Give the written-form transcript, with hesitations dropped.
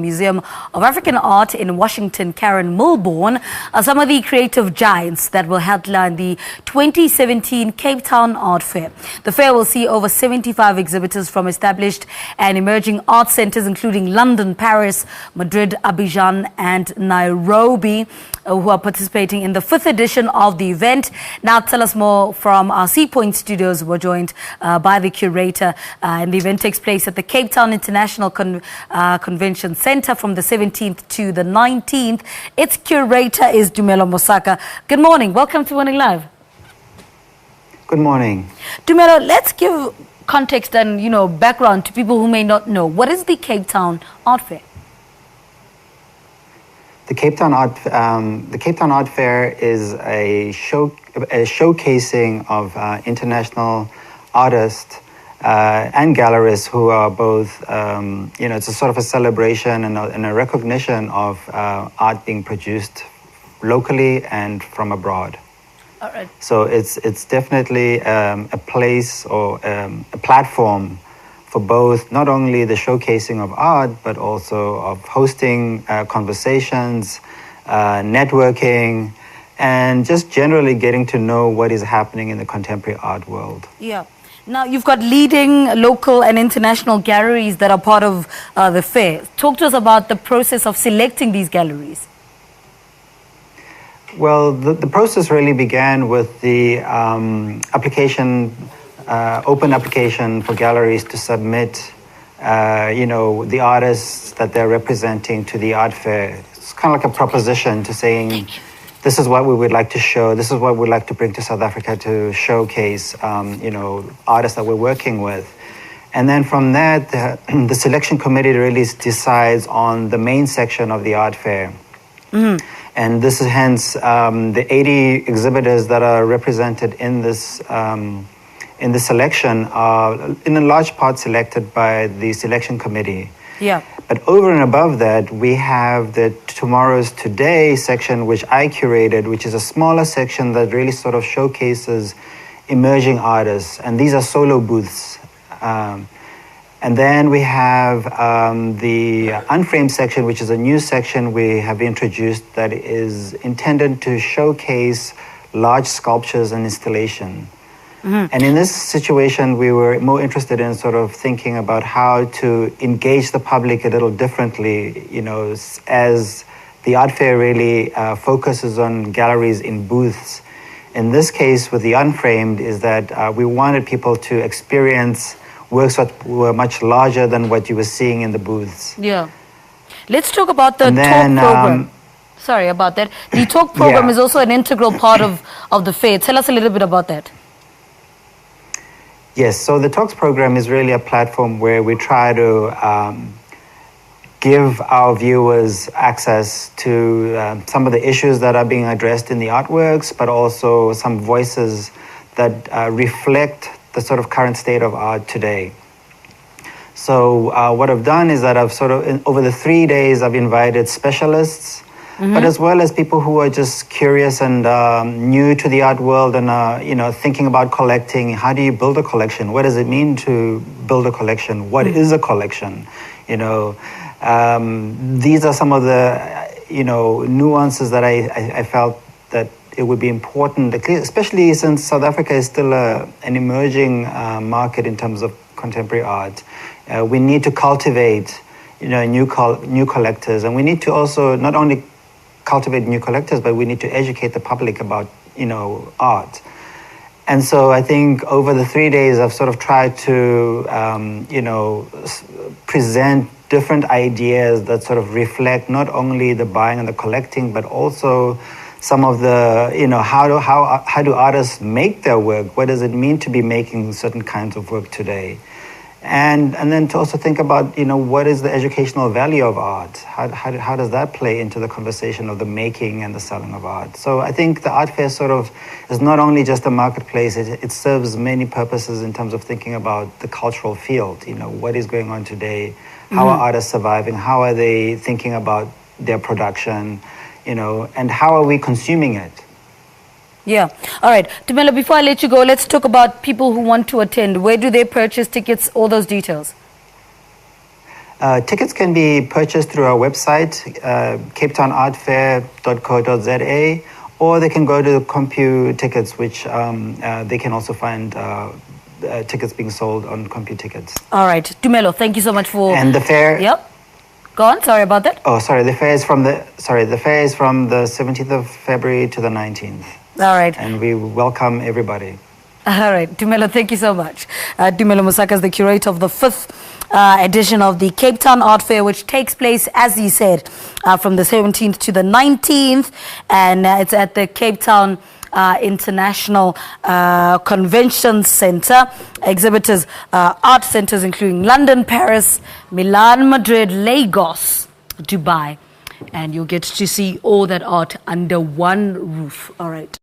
Museum of African Art in Washington, Karen Milbourne, are some of the creative giants that will headline the 2017 Cape Town Art Fair. The fair will see over 75 exhibitors from established and emerging art centers, including London, Paris, Madrid, Abidjan and Nairobi, who are participating in the 5th edition of the event. Now tell us more from our C Point studios. We're joined by the curator, and the event takes place at the Cape Town International Convention Center from the 17th to the 19th. Its curator is Tumelo Mosaka. Good morning. Welcome to Morning Live. Good morning. Tumelo, let's give context and background to people who may not know. What is the Cape Town Art Fair? The Cape Town Art Fair is a showcasing of international artists and gallerists who are both, it's a sort of a celebration and a recognition of art being produced locally and from abroad. All right. So it's definitely a place or a platform for both not only the showcasing of art, but also of hosting conversations, networking, and just generally getting to know what is happening in the contemporary art world. Yeah. Now, you've got leading local and international galleries that are part of the fair. Talk to us about the process of selecting these galleries. Well, the process really began with the open application for galleries to submit, the artists that they're representing to the art fair. It's kind of like a proposition to saying, this is what we would like to show, this is what we'd like to bring to South Africa to showcase, artists that we're working with. And then from that, the selection committee really decides on the main section of the art fair. Mm-hmm. And this is hence the 80 exhibitors that are represented in this in the selection are in a large part selected by the selection committee. Yeah. But over and above that, we have the Tomorrow's Today section, which I curated, which is a smaller section that really sort of showcases emerging artists. And these are solo booths. And then we have the Unframed section, which is a new section we have introduced that is intended to showcase large sculptures and installation. Mm-hmm. And in this situation, we were more interested in sort of thinking about how to engage the public a little differently, as the art fair really focuses on galleries in booths. In this case, with the Unframed, is that we wanted people to experience works that were much larger than what you were seeing in the booths. Yeah. Let's talk about the talk program. Sorry about that. The talk program is also an integral part of the fair. Tell us a little bit about that. Yes, so the Talks program is really a platform where we try to give our viewers access to some of the issues that are being addressed in the artworks, but also some voices that reflect the sort of current state of art today. So what I've done is that I've over the 3 days, I've invited specialists, mm-hmm. but as well as people who are just curious and new to the art world and, thinking about collecting. How do you build a collection? What does it mean to build a collection? What mm-hmm. is a collection? These are some of the, nuances that I felt that it would be important, especially since South Africa is still an emerging market in terms of contemporary art. We need to cultivate, new collectors, and we need to also not only cultivate new collectors, but we need to educate the public about, art. And so I think over the 3 days, I've sort of tried to, present different ideas that sort of reflect not only the buying and the collecting, but also some of the, how do artists make their work? What does it mean to be making certain kinds of work today? And then to also think about, what is the educational value of art? How does that play into the conversation of the making and the selling of art? So I think the art fair sort of is not only just a marketplace, it serves many purposes in terms of thinking about the cultural field, what is going on today? How are artists surviving? How are they thinking about their production? And how are we consuming it? Yeah. All right. Tumelo, before I let you go, let's talk about people who want to attend. Where do they purchase tickets? All those details. Tickets can be purchased through our website, capetownartfair.co.za, or they can go to Compu Tickets, which they can also find tickets being sold on Compu Tickets. All right. Tumelo, thank you so much for... And the fair... Yep. Go on. Sorry about that. Oh, sorry. The fair is from the 17th of February to the 19th. All right. And we welcome everybody. All right. Tumelo, thank you so much. Tumelo Mosaka is the curator of the 5th edition of the Cape Town Art Fair, which takes place, as he said, from the 17th to the 19th. And it's at the Cape Town International Convention Center. Exhibitors, art centers including London, Paris, Milan, Madrid, Lagos, Dubai. And you'll get to see all that art under one roof. All right.